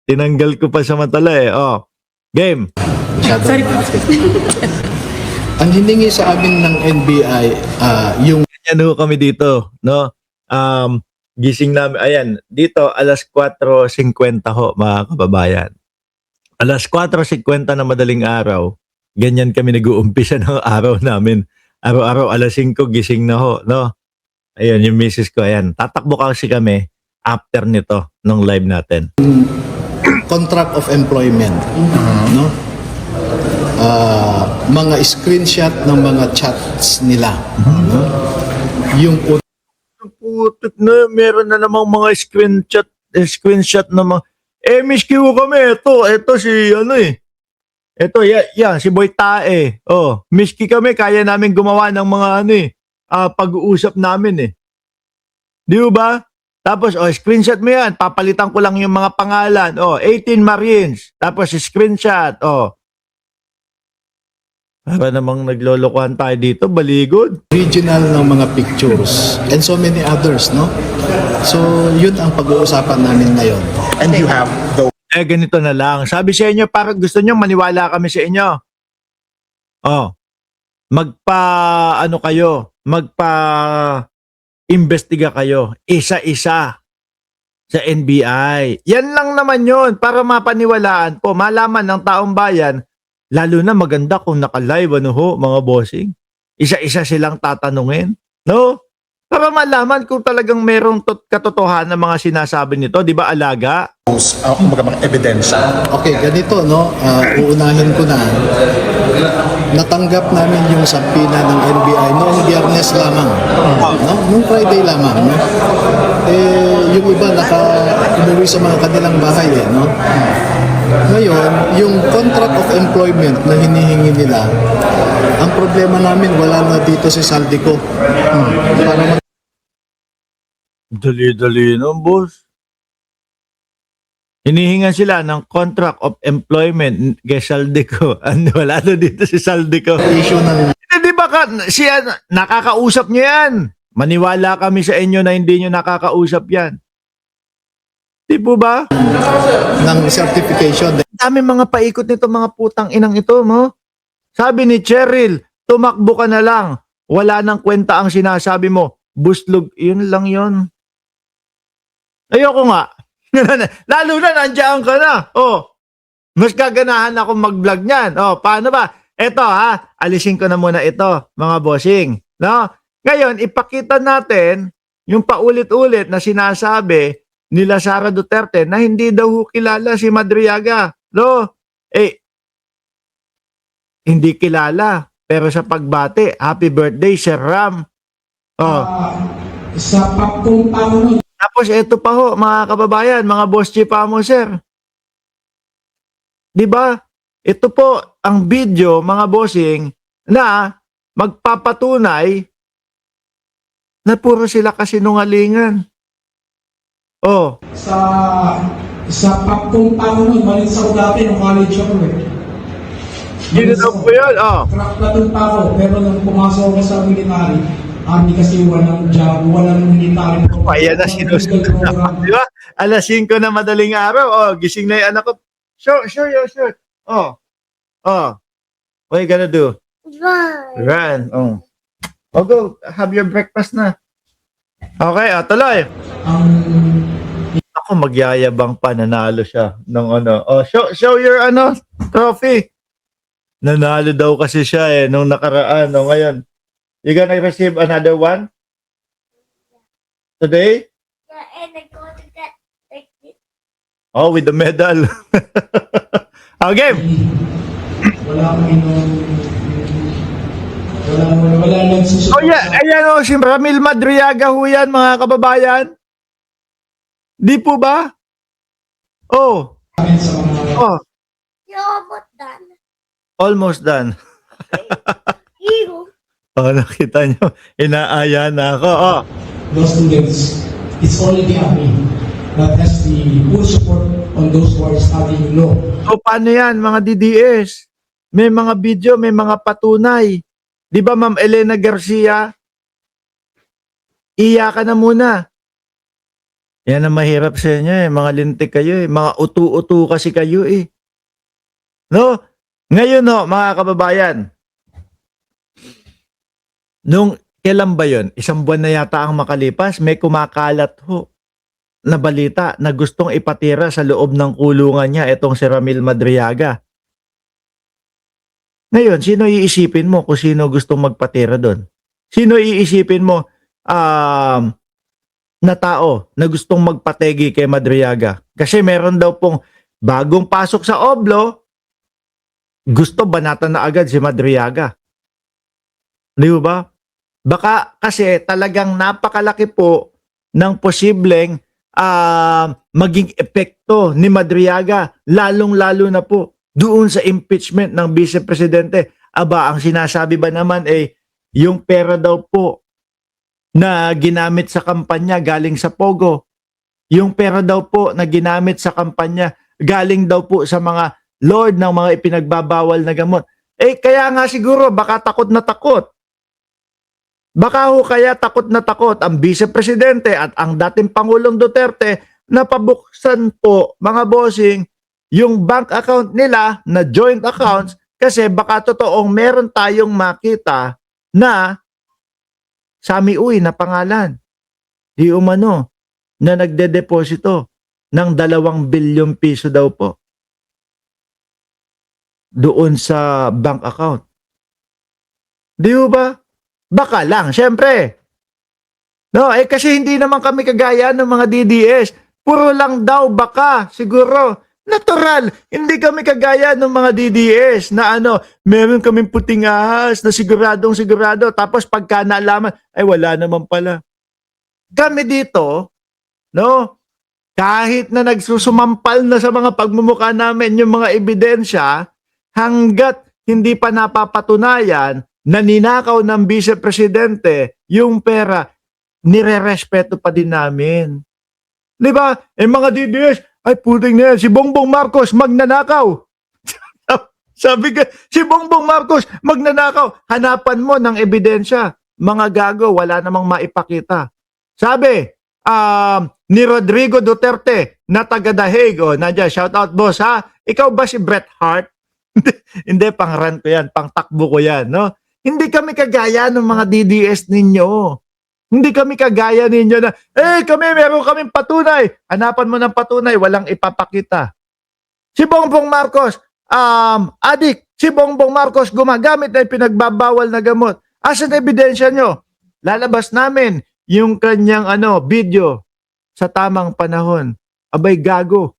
Tinanggal ko pa samantala eh. Oh, game. Sorry po. Ang hiningi sa amin ng NBI, yung Yan ho kami dito, no? Gising namin, ayan, dito alas 4:50 ho, mga kababayan. Alas 4:50 na madaling araw, ganyan kami nag-uumpisa ng araw namin. Araw-araw, alas 5, gising na ho, no? Ayun, yung misis ko, ayan, tatakbo kasi kami after nito, nung live natin. contract of employment, no? Mga screenshot ng mga chats nila. No? Yung Putot na, meron na namang mga screenshot na mga, miss ko kami, ito si, ano eh, ito, yan, si Boy Tae, oh, miss kami, kaya namin gumawa ng mga, ano eh, pag-uusap namin eh. Di ba? Tapos, screenshot mo yan, papalitan ko lang yung mga pangalan, 18 Marines, tapos screenshot, para namang naglolokohan tayo dito, baligod. original ng mga pictures and so many others, no? So, yun ang pag-uusapan namin ngayon. And you have the Ganito na lang. Sabi sa inyo, parang gusto nyo maniwala kami sa inyo. Magpa-imbestiga kayo. Isa-isa sa NBI. Yan lang naman yun para mapaniwalaan po. Malaman ng taong bayan, lalo na maganda kung naka-live, mga bossing. Isa-isa silang tatanungin. No? Para malaman kung talagang merong katotohanan ng mga sinasabi nito. Di ba, Alaga? kumbaga mga ebidensya. Okay, ganito, no? Uunahin ko na. Natanggap namin yung sampina ng NBI noong Biyernes lamang. No? Noong Friday lamang. No? Yung iba umuwi sa mga kanilang bahay. No? Ngayon, yung contract of employment na hinihingi nila, ang problema namin, wala na dito si Saldico. Para Dali-dali no, boss. Hinihingan sila ng contract of employment kay Saldico. Wala na dito si Saldico. issue ng Di ba siya, nakakausap niyo yan? Maniwala kami sa inyo na hindi niyo nakakausap yan. Di po ba? ng certification. Dami mga paikot nito, mga putang inang ito, mo. Sabi ni Cheryl, tumakbo ka na lang. Wala nang kwenta ang sinasabi mo. Buslog, yun lang yun. Ayoko nga. Lalo na, nandiyan ka na. Mas gaganahan ako mag-vlog niyan. Paano ba? Eto alisin ko na muna ito, mga bossing. No? Ngayon, ipakita natin yung paulit-ulit na sinasabi nila Sara Duterte na hindi daw kilala si Madriaga. No? Hindi kilala. Pero sa pagbati, happy birthday, Sir Ram. Sa pagpunta ko nun, Tapos ito pa ho, mga kababayan, mga boss chipa mo, sir. Di ba? Ito po ang video, mga bossing, na magpapatunay na puro sila kasinungalingan. sa pagpunta ko nun, malit sa dati ng college ako Gino po yun, Crack platoon pa ako, pero nung pumasok ako sa military, Army kasi walang job, walang military. Ayan na, sinusunod na. Di ba? Alas 5 na madaling araw, gising na yung anak ko. Show your shirt. What you gonna do? Run. Go, have your breakfast na. Okay, tuloy. Ako, magyayabang pa, nanalo siya ng show your trophy. Nanalo daw kasi siya nung nakaraan, ngayon. You gonna receive another one? Today? Yeah, and I go to get like this. With the medal. Okay. Wala kami nung... Wala nagsusunod. Ayan si Ramil Madriaga ho yan, mga kababayan. Di po ba? Sa mga... You're almost done. Almost done. You. Nakita nyo, inaaya na ako. Those students, it's only the Army that has the full support on those who are studying law. So, paano yan, mga DDS? May mga video, may mga patunay. Di ba, Ma'am Elena Garcia? Iya ka na muna. Yan ang mahirap sa inyo eh. Mga lintik kayo eh. Mga utu-utu kasi kayo eh. No? Ngayon no, mga kababayan. Nung kailan ba yun? Isang buwan na yata ang makalipas, may kumakalat ho na balita na gustong ipatira sa loob ng kulungan niya itong si Ramil Madriaga. Ngayon, sino iisipin mo kung sino gustong magpatira doon? Sino iisipin mo na tao na gustong magpategi kay Madriaga? Kasi meron daw pong bagong pasok sa Oblo, gusto banatan na agad si Madriaga. Di ba? Baka kasi talagang napakalaki po ng posibleng maging epekto ni Madriaga, lalong-lalo na po doon sa impeachment ng Vice Presidente. Aba, ang sinasabi ba naman yung pera daw po na ginamit sa kampanya galing sa Pogo. Yung pera daw po na ginamit sa kampanya galing daw po sa mga lord ng mga ipinagbabawal na gamot. Kaya nga siguro, baka takot na takot. Baka ho kaya takot na takot ang Vice Presidente at ang dating Pangulong Duterte na pabuksan po, mga bossing, yung bank account nila na joint accounts kasi baka totoong meron tayong makita na Sami Uy na pangalan. Di umano na nagdedeposito ng 2 bilyong piso daw po doon sa bank account. Di ba? Baka lang, syempre. No, kasi hindi naman kami kagaya ng mga DDS. Puro lang daw baka, siguro. Natural, hindi kami kagaya ng mga DDS na meron kaming puting ahas na siguradong sigurado. Tapos pagka naalaman, wala naman pala. Kami dito, no, kahit na nagsusumampal na sa mga pagmumukha namin yung mga ebidensya, hanggat hindi pa napapatunayan na ninakaw ng Vice Presidente yung pera, nire-respeto pa din namin. Di ba? Mga DDS, puting na yan, si Bongbong Marcos magnanakaw. Sabi ka, si Bongbong Marcos magnanakaw. Hanapan mo ng ebidensya. Mga gago, wala namang maipakita. Sabi, ni Rodrigo Duterte na taga Dahig, nandiyan, shout out boss ha. Ikaw ba si Bret Hart? Hindi, pang-run ko yan, pang-takbo ko yan, no? Hindi kami kagaya ng mga DDS ninyo. Hindi kami kagaya ninyo na, kami, meron kaming patunay. Hanapan mo ng patunay, walang ipapakita. Si Bongbong Marcos, adik. Si Bongbong Marcos gumagamit ng pinagbabawal na gamot. Asan ebidensya nyo? Lalabas namin yung kanyang video sa tamang panahon. Abay, gago.